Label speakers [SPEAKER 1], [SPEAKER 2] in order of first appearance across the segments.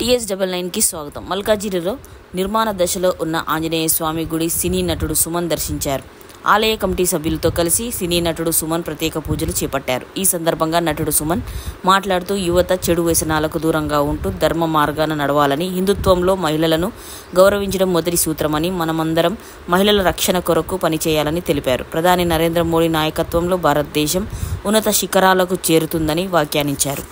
[SPEAKER 1] TS99కి స్వాగతం. మల్కాజిగిరిలో నిర్మాణ దశలో ఉన్న ఆంజనేయ స్వామి గుడి సినీ నటుడు సుమన్ దర్శించారు. ఆలయ కమిటీ సభ్యులతో కలిసి సినీ నటుడు సుమన్ ప్రత్యేక పూజలు చేపట్టారు. ఈ సందర్భంగా నటుడు సుమన్ మాట్లాడుతూ యువత చెడు వ్యసనాలకు దూరంగా ఉంటూ ధర్మ మార్గాన నడవాలని, హిందుత్వంలో మహిళలను గౌరవించడం మొదటి సూత్రమని, మనమందరం మహిళల రక్షణ కొరకు పనిచేయాలని తెలిపారు. ప్రధాని నరేంద్ర మోడీ నాయకత్వంలో భారతదేశం ఉన్నత శిఖరాలకు చేరుతుందని వ్యాఖ్యానించారు.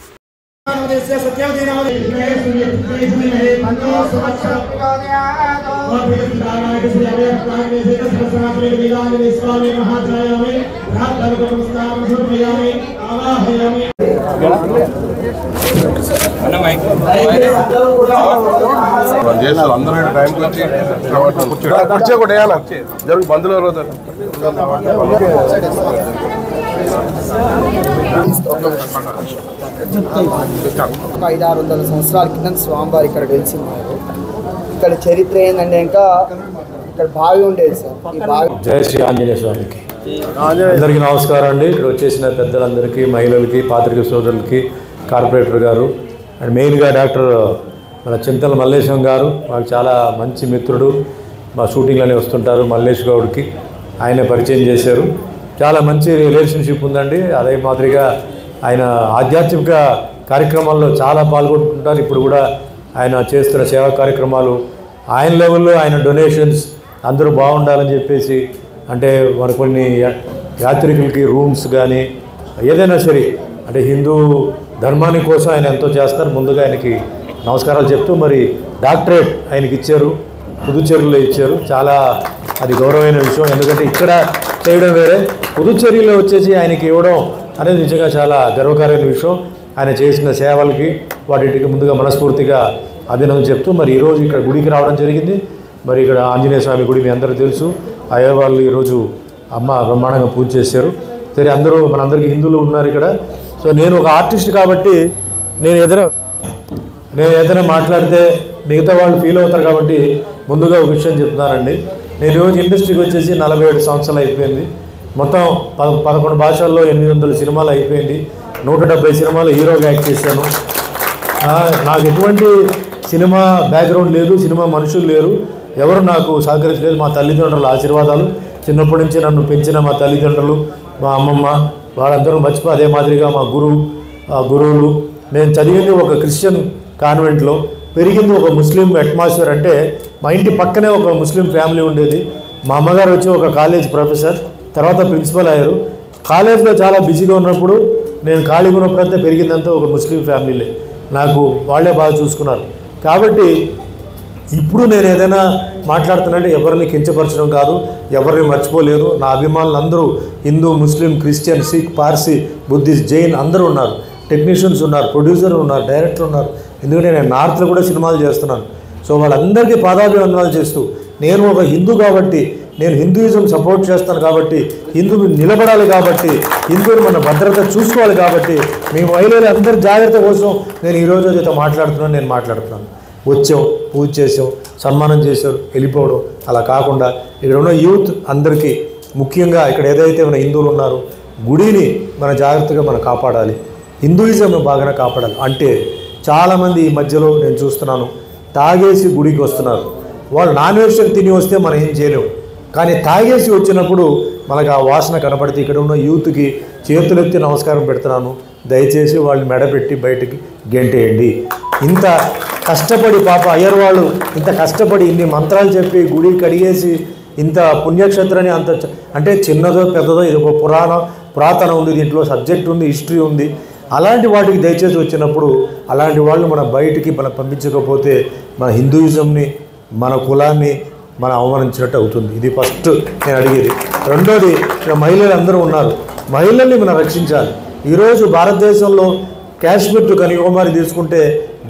[SPEAKER 2] అందరూ టైంకి వచ్చి కూడా జరుగు బంధువుల రోజు
[SPEAKER 3] ఒక 500-600 సంవత్సరాల కింద స్వామివారు ఇక్కడ వెలిసిన్నారు. ఇక్కడ చరిత్ర ఏంటంటే ఇంకా ఇక్కడ బావి ఉండేది సార్. ఈ బావి
[SPEAKER 4] జై శ్రీ ఆంజనేయ స్వామికి అందరికీ నమస్కారం అండి. ఇక్కడ వచ్చేసిన పెద్దలందరికీ, మహిళలకి, పాత్రికేయ సోదరులకి, కార్పొరేటర్ గారు అండ్ మెయిన్గా డాక్టర్ మన చింతల మల్లేశం గారు, వాళ్ళు చాలా మంచి మిత్రుడు, మా షూటింగ్లోనే వస్తుంటారు. మల్లేష్ గౌడ్కి ఆయన పరిచయం చేశారు. చాలా మంచి రిలేషన్షిప్ ఉందండి. అదే మాదిరిగా ఆయన ఆధ్యాత్మిక కార్యక్రమాల్లో చాలా పాల్గొంటుంటారు. ఇప్పుడు కూడా ఆయన చేస్తున్న సేవా కార్యక్రమాలు, ఆయన లెవెల్లో ఆయన డొనేషన్స్ అందరూ బాగుండాలని చెప్పేసి, అంటే మన కొన్ని యాత్రికులకి రూమ్స్ కానీ ఏదైనా సరే, అంటే హిందూ ధర్మాని కోసం ఆయన ఎంతో చేస్తారు. ముందుగా ఆయనకి నమస్కారాలు చెప్తూ, మరి డాక్టరేట్ ఆయనకి ఇచ్చారు, పుదుచ్చేరిలో ఇచ్చారు. చాలా అది గౌరవమైన విషయం. ఎందుకంటే ఇక్కడ చేయడం వేరే, పుదుచ్చేరిలో వచ్చేసి ఆయనకి ఇవ్వడం అనేది నిజంగా చాలా గర్వకారమైన విషయం. ఆయన చేసిన సేవలకి వాటికి ముందుగా మనస్ఫూర్తిగా అభినందన చెప్తూ, మరి ఈరోజు ఇక్కడ గుడికి రావడం జరిగింది. మరి ఇక్కడ ఆంజనేయ స్వామి గుడి మీ అందరూ తెలుసు. అయ్యే వాళ్ళు ఈరోజు అమ్మ బ్రహ్మాండంగా పూజ చేశారు. సరే, అందరూ మనందరికీ హిందువులు ఉన్నారు ఇక్కడ. సో నేను ఒక ఆర్టిస్ట్ కాబట్టి నేను ఏదైనా మాట్లాడితే మిగతా వాళ్ళు ఫీల్ అవుతారు కాబట్టి ముందుగా ఒక విషయం చెప్తున్నానండి. నేను ఈరోజు ఇండస్ట్రీకి వచ్చేసి 47 సంవత్సరాలు అయిపోయింది. మొత్తం 11 భాషల్లో 800 సినిమాలు అయిపోయింది. 170 సినిమాలు హీరోగా యాక్ట్ చేశాను. నాకు ఎటువంటి సినిమా బ్యాక్గ్రౌండ్ లేదు, సినిమా మనుషులు లేరు, ఎవరు నాకు సహకరించలేదు. మా తల్లిదండ్రుల ఆశీర్వాదాలు, చిన్నప్పటి నుంచి నన్ను పెంచిన మా తల్లిదండ్రులు, మా అమ్మమ్మ, వాళ్ళందరూ మర్చిపోయి అదే మాదిరిగా మా గురువులు. నేను చదివింది ఒక క్రిస్టియన్ కాన్వెంట్లో, పెరిగింది ఒక ముస్లిం అట్మాస్ఫియర్. అంటే మా ఇంటి పక్కనే ఒక ముస్లిం ఫ్యామిలీ ఉండేది. మా అమ్మగారు వచ్చి ఒక కాలేజ్ ప్రొఫెసర్, తర్వాత ప్రిన్సిపల్ అయ్యారు. కాలేజ్లో చాలా బిజీగా ఉన్నప్పుడు, నేను ఖాళీగా ఉన్నప్పుడంతా పెరిగిందంతా ఒక ముస్లిం ఫ్యామిలీలే. నాకు వాళ్ళే బాగా చూసుకున్నారు. కాబట్టి ఇప్పుడు నేను ఏదైనా మాట్లాడుతున్నానంటే ఎవరిని కించపరచడం కాదు, ఎవరిని మర్చిపోలేదు. నా అభిమానులు అందరూ Hindu, Muslim, Christian, Sikh, Parsi, Buddhist, Jain అందరూ ఉన్నారు. టెక్నీషియన్స్ ఉన్నారు, ప్రొడ్యూసర్ ఉన్నారు, డైరెక్టర్ ఉన్నారు. ఎందుకంటే నేను నార్త్లో కూడా సినిమాలు చేస్తున్నాను. సో వాళ్ళందరికీ పాదాభివందనాలు చేస్తూ, నేను ఒక హిందూ కాబట్టి, నేను హిందూయిజం సపోర్ట్ చేస్తాను కాబట్టి, హిందువు నిలబడాలి కాబట్టి, హిందువుని మన భద్రత చూసుకోవాలి కాబట్టి, మీ మహిళలు అందరి జాగ్రత్త కోసం నేను ఈరోజు అయితే నేను మాట్లాడుతున్నాను. వచ్చాం, పూజ చేసాం, సన్మానం చేశారు, వెళ్ళిపోవడం అలా కాకుండా ఇక్కడ ఉన్న యూత్ అందరికీ, ముఖ్యంగా ఇక్కడ ఏదైతే మన హిందువులు ఉన్నారో గుడిని మన జాగ్రత్తగా మనం కాపాడాలి, హిందూయిజం బాగానే కాపాడాలి. అంటే చాలామంది ఈ మధ్యలో నేను చూస్తున్నాను, తాగేసి గుడికి వస్తున్నారు. వాళ్ళు నాన్ వెజ్ తిని వస్తే మనం ఏం చేయలేము, కానీ తాగేసి వచ్చినప్పుడు మనకు ఆ వాసన కనపడితే ఇక్కడ ఉన్న యూత్కి చేతులెత్తి నమస్కారం పెడుతున్నాను. దయచేసి వాళ్ళు మెడపెట్టి బయటికి గెంటేయండి. ఇంత కష్టపడి పాప అయ్యర్ వాళ్ళు ఇంత కష్టపడి ఇన్ని మంత్రాలు చెప్పి గుడి కడిగేసి ఇంత పుణ్యక్షేత్రాన్ని అంత, అంటే చిన్నదో పెద్దదో ఇది ఒక పురాతనం ఉంది, దీంట్లో సబ్జెక్ట్ ఉంది, హిస్టరీ ఉంది. అలాంటి వాటికి దయచేసి వచ్చినప్పుడు అలాంటి వాళ్ళు మన బయటికి మనం పంపించకపోతే మన హిందూయిజంని, మన కులాన్ని మనం అవమానించినట్టు అవుతుంది. ఇది ఫస్ట్ నేను అడిగేది. రెండోది, ఇక్కడ మహిళలు అందరూ ఉన్నారు, మహిళల్ని మనం రక్షించాలి. ఈరోజు భారతదేశంలో కాశ్మీర్ టు కన్యాకుమారి తీసుకుంటే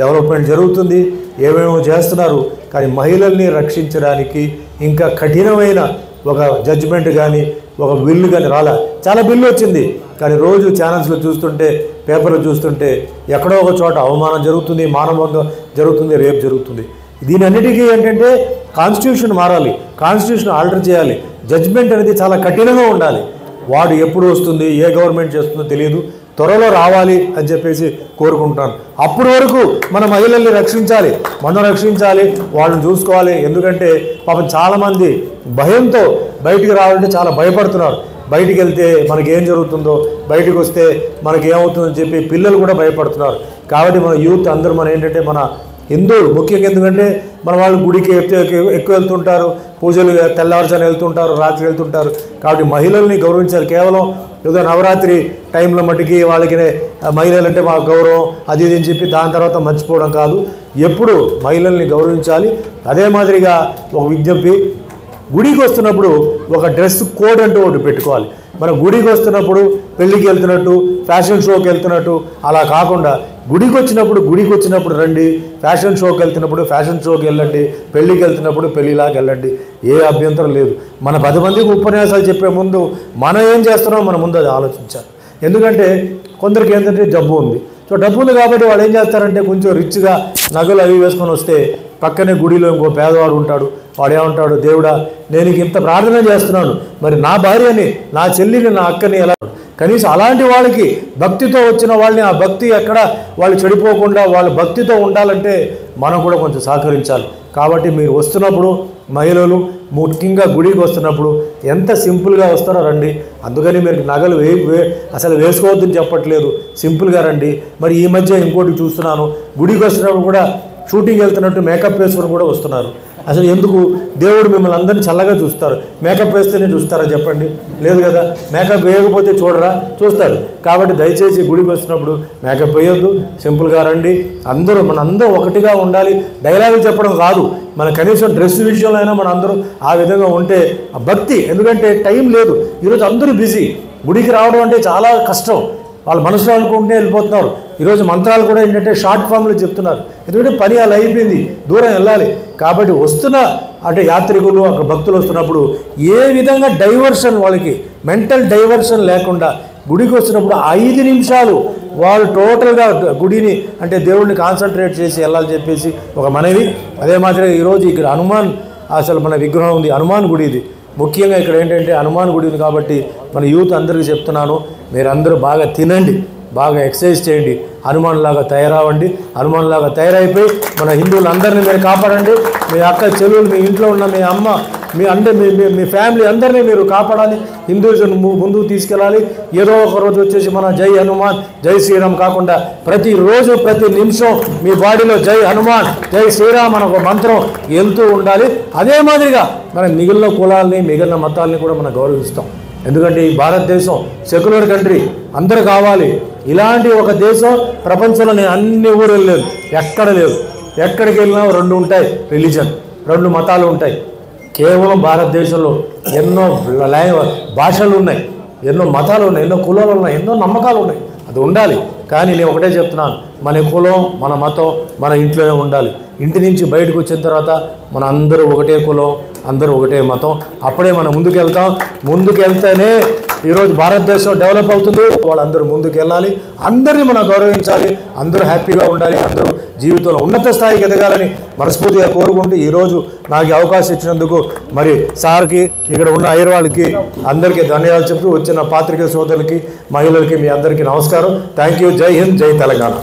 [SPEAKER 4] డెవలప్మెంట్ జరుగుతుంది, ఏమేమో చేస్తున్నారు. కానీ మహిళల్ని రక్షించడానికి ఇంకా కఠినమైన ఒక జడ్జిమెంట్ కానీ, ఒక బిల్లు కానీ రాలా. చాలా బిల్లు వచ్చింది, కానీ రోజు ఛానల్స్లో చూస్తుంటే, పేపర్లో చూస్తుంటే ఎక్కడో ఒక చోట అవమానం జరుగుతుంది, మానభంగం జరుగుతుంది, రేప్ జరుగుతుంది. దీని అన్నిటికీ ఏంటంటే కాన్స్టిట్యూషన్ మారాలి, కాన్స్టిట్యూషన్ ఆల్టర్ చేయాలి, జడ్జిమెంట్ అనేది చాలా కఠినంగా ఉండాలి. వాడు ఎప్పుడు వస్తుంది, ఏ గవర్నమెంట్ చేస్తుందో తెలియదు. త్వరలో రావాలి అని చెప్పేసి కోరుకుంటున్నాను. అప్పటి వరకు మన మహిళల్ని రక్షించాలి, మనం రక్షించాలి, వాళ్ళని చూసుకోవాలి. ఎందుకంటే పాపం చాలామంది భయంతో బయటికి రావాలంటే చాలా భయపడుతున్నారు. బయటికి వెళ్తే మనకేం జరుగుతుందో, బయటికి వస్తే మనకి ఏమవుతుందని చెప్పి పిల్లలు కూడా భయపడుతున్నారు. కాబట్టి మన యూత్ అందరూ మన ఏంటంటే మన హిందువులు ముఖ్యంగా, ఎందుకంటే మన వాళ్ళు గుడికి ఎక్కువ వెళ్తుంటారు, పూజలు తెల్లవారుజామున వెళ్తుంటారు, రాత్రి వెళ్తుంటారు. కాబట్టి మహిళల్ని గౌరవించాలి. కేవలం ఏదో నవరాత్రి టైంలో మట్టుకి వాళ్ళకి మహిళలంటే మా గౌరవం అది ఇది అని చెప్పి దాని తర్వాత మర్చిపోవడం కాదు. ఎప్పుడు మహిళల్ని గౌరవించాలి. అదే మాదిరిగా ఒక విజ్ఞప్తి, గుడికి వస్తున్నప్పుడు ఒక డ్రెస్ కోడ్ అంటూ ఒకటి పెట్టుకోవాలి. మనం గుడికి వస్తున్నప్పుడు పెళ్ళికి వెళ్తున్నట్టు, ఫ్యాషన్ షోకి వెళ్తున్నట్టు అలా కాకుండా గుడికి వచ్చినప్పుడు రండి, ఫ్యాషన్ షోకి వెళ్తున్నప్పుడు ఫ్యాషన్ షోకి వెళ్ళండి, పెళ్ళికి వెళ్తున్నప్పుడు పెళ్ళిలాగా వెళ్ళండి. ఏ అభ్యంతరం లేదు. మన 10 మందికి ఉపన్యాసాలు చెప్పే ముందు మనం ఏం చేస్తున్నామో మన ముందు అది ఆలోచించాలి. ఎందుకంటే కొందరికి ఏంటంటే జబ్బు ఉంది. సో డబ్బు ఉంది కాబట్టి వాళ్ళు ఏం చేస్తారంటే కొంచెం రిచ్గా నగలు అవి వేసుకొని వస్తే పక్కనే గుడిలో ఇంకో పేదవాడు ఉంటాడు. వాడు ఏమంటాడు, దేవుడా నేను ఇంత ప్రార్థన చేస్తున్నాను, మరి నా భార్యని, నా చెల్లిని, నా అక్కని ఎలా? కనీసం అలాంటి వాళ్ళకి భక్తితో వచ్చిన వాళ్ళని ఆ భక్తి ఎక్కడ వాళ్ళు చెడిపోకుండా వాళ్ళు భక్తితో ఉండాలంటే మనం కూడా కొంచెం సహకరించాలి. కాబట్టి మీరు వస్తున్నప్పుడు మహిళలు ముఖ్యంగా గుడికి వస్తున్నప్పుడు ఎంత సింపుల్గా వస్తారో రండి. అందుకని మీరు నగలు అసలు వేసుకోవద్దని చెప్పట్లేదు, సింపుల్గా రండి. మరి ఈ మధ్య ఇంకోటి చూస్తున్నాను, గుడికి వస్తున్నప్పుడు కూడా షూటింగ్ వెళ్తున్నట్టు మేకప్ వేసుకొని కూడా వస్తున్నారు. అసలు ఎందుకు? దేవుడు మిమ్మల్ని అందరినీ చల్లగా చూస్తారు. మేకప్ వేస్తేనే చూస్తారా చెప్పండి? లేదు కదా. మేకప్ వేయకపోతే చూడరా? చూస్తారు. కాబట్టి దయచేసి గుడికి వస్తున్నప్పుడు మేకప్ వేయొద్దు, సింపుల్గా రండి. మనందరం ఒకటిగా ఉండాలి. డైలాగులు చెప్పడం కాదు, మన కనీసం డ్రెస్ విషయంలో అయినా మన అందరూ ఆ విధంగా ఉంటే ఆ భక్తి. ఎందుకంటే టైం లేదు, ఈరోజు అందరూ బిజీ. గుడికి రావడం అంటే చాలా కష్టం. వాళ్ళు మనసులో అనుకుంటే వెళ్ళిపోతున్నారు. ఈరోజు మంత్రాలు కూడా ఏంటంటే షార్ట్ ఫామ్లో చెప్తున్నారు. ఎందుకంటే పని అలా అయిపోయింది, దూరం వెళ్ళాలి. కాబట్టి వస్తున్న అంటే యాత్రికులు అక్కడ భక్తులు వస్తున్నప్పుడు ఏ విధంగా డైవర్షన్, వాళ్ళకి మెంటల్ డైవర్షన్ లేకుండా గుడికి వచ్చినప్పుడు 5 నిమిషాలు వాళ్ళు టోటల్గా గుడిని అంటే దేవుడిని కాన్సన్ట్రేట్ చేసి వెళ్ళాలని చెప్పేసి ఒక మనవి. అదే మాదిరిగా ఈరోజు ఇక్కడ హనుమాన్ అసలు మన విగ్రహం ఉంది, హనుమాన్ గుడి ఇది. ముఖ్యంగా ఇక్కడ ఏంటంటే హనుమాన్ గుడి ఉంది. కాబట్టి మన యూత్ అందరికీ చెప్తున్నాను, మీరందరూ బాగా తినండి, బాగా ఎక్సర్సైజ్ చేయండి, హనుమాన్ లాగా తయారవ్వండి. హనుమాన్ లాగా తయారైపోయి మన హిందువులందరినీ మీరు కాపాడండి. మీ అక్క చెల్లెలు, మీ ఇంట్లో ఉన్న మీ అమ్మ, మీ ఫ్యామిలీ అందరినీ మీరు కాపాడాలి. హిందూయిజం ముందుకు తీసుకెళ్ళాలి. ఏదో ఒక రోజు వచ్చేసి మన జై హనుమాన్, జై శ్రీరామ్ కాకుండా ప్రతిరోజు ప్రతి నిమిషం మీ బాడీలో జై హనుమాన్, జై శ్రీరామ్ అనే ఒక మంత్రం వెళ్తూ ఉండాలి. అదే మాదిరిగా మన మిగిలిన కులాలని, మిగిలిన మతాలని కూడా మనం గౌరవిస్తాం. ఎందుకంటే ఈ భారతదేశం సెక్యులర్ కంట్రీ, అందరూ కావాలి. ఇలాంటి ఒక దేశం ప్రపంచంలో నేను అన్ని ఊరు లేదు, ఎక్కడ లేదు. ఎక్కడికి వెళ్ళినా 2 ఉంటాయి రిలీజన్, 2 మతాలు ఉంటాయి. కేవలం భారతదేశంలో ఎన్నో భాషలు ఉన్నాయి, ఎన్నో మతాలు ఉన్నాయి, ఎన్నో కులాలు ఉన్నాయి, ఎన్నో నమ్మకాలు ఉన్నాయి. అది ఉండాలి. కానీ నేను ఒకటే చెప్తున్నాను, మన కులం, మన మతం మన ఇంట్లోనే ఉండాలి. ఇంటి నుంచి బయటకు వచ్చిన తర్వాత మన అందరూ ఒకటే కులం, అందరూ ఒకటే మతం. అప్పుడే మనం ముందుకెళ్తేనే ఈరోజు భారతదేశం డెవలప్ అవుతుంది. వాళ్ళందరూ ముందుకు వెళ్ళాలి, అందరినీ మనం గౌరవించాలి, అందరూ హ్యాపీగా ఉండాలి, అందరూ జీవితంలో ఉన్నత స్థాయికి ఎదగాలని మనస్ఫూర్తిగా కోరుకుంటూ ఈరోజు నాకు అవకాశం ఇచ్చినందుకు మరి సార్కి, ఇక్కడ ఉన్న అయ్యర్ వాళ్ళకి అందరికీ ధన్యవాదాలు చెప్తూ వచ్చిన పాత్రికేయ సోదరులకి, మహిళలకి మీ అందరికీ నమస్కారం. Thank you. జై హింద్, జై తెలంగాణ.